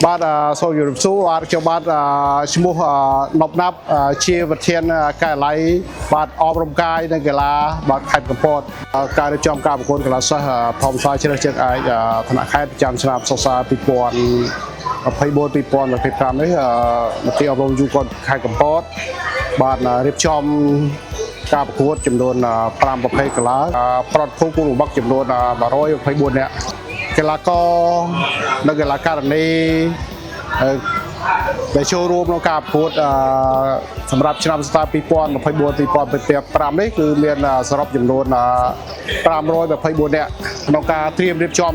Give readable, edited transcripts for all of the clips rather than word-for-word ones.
បាទសូមជម្រាបសួរបាទខ្ញុំបាទឈ្មោះណប់ណាប់ជាប្រធានកែឡៃបាទអប់រំកាយនិងកីឡាបាទខេត្តកំពតការរៀបចំការប្រកួតកីឡាសិស្សធម្មសាស្ត្រជ្រើសជើងឯកថ្នាក់ខេត្តប្រចាំឆ្នាំសិក្សា2024-2025នេះមន្ត្រីអប់រំយុវជនខេត្តកំពតបាទរៀបចំការប្រកួតចំនួន5ប្រភេទកីឡាប្រតិភូពលបុកចំនួន124នាក់កីឡាករនិងកីឡាការិនីដែលចូលរួមក្នុងការប្រកួតសម្រាប់ឆ្នាំ2024-2025នេះគឺមានសរុបចំនួន524នាក់ក្នុងការត្រៀមរៀបចំ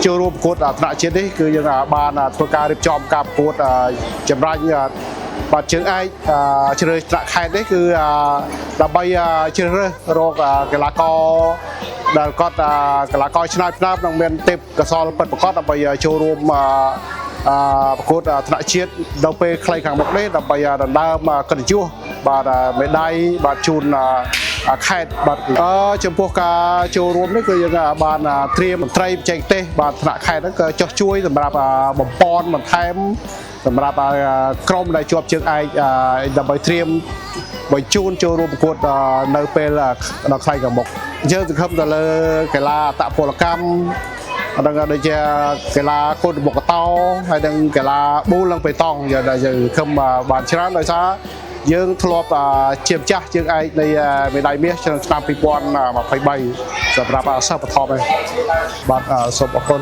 ចូលរួមប្រកួតថ្នាក់ជាតិនេះគឺយើងបានធ្វើការរៀបចំការប្រកួតចម្រាញ់បាទជើងឯកជ្រើសថ្នាក់ខេត្តនេះគឺដើម្បីជ្រើសរើសរកកីឡាករដែលគាត់កីឡាករឆ្នើមនិងមានទេពកោសល្យពិតប្រាកដដើម្បីចូលរួមប្រកួតថ្នាក់ជាតិនៅពេលខ្លីខាងមុខនេះដើម្បីដណ្ដើមកិត្តិយសបាទមេដាយបាទជូនខេត្តបាទចំពោះការចូលរួមនេះគឺយើងបានត្រៀមមន្ត្រីបច្ចេកទេសបាទថ្នាក់ខេត្តហ្នឹងក៏ចុះជួយសម្រាប់បំពន់បន្ថែមសម្រាប់ក្រុមដែលជាប់ជើងឯកដើម្បីត្រៀមបញ្ជូនចូលរួមប្រកួតនៅពេលដល់ខ្លីខាងមុខយើងសង្ឃឹមទៅលើកីឡាអត្តពលកម្មដល់ដូចជាកីឡាកូនបុកតោហើយនិងកីឡាប៊ូលនិងបេតងយើងសង្ឃឹមបានច្រើនដោយសារយើងធ្លាប់ជាម្ចាស់ជើងឯកនៃមេដាយមាសឆ្នាំ2023សម្រាប់សិស្សបឋមឯងបាទសូមអរគុណ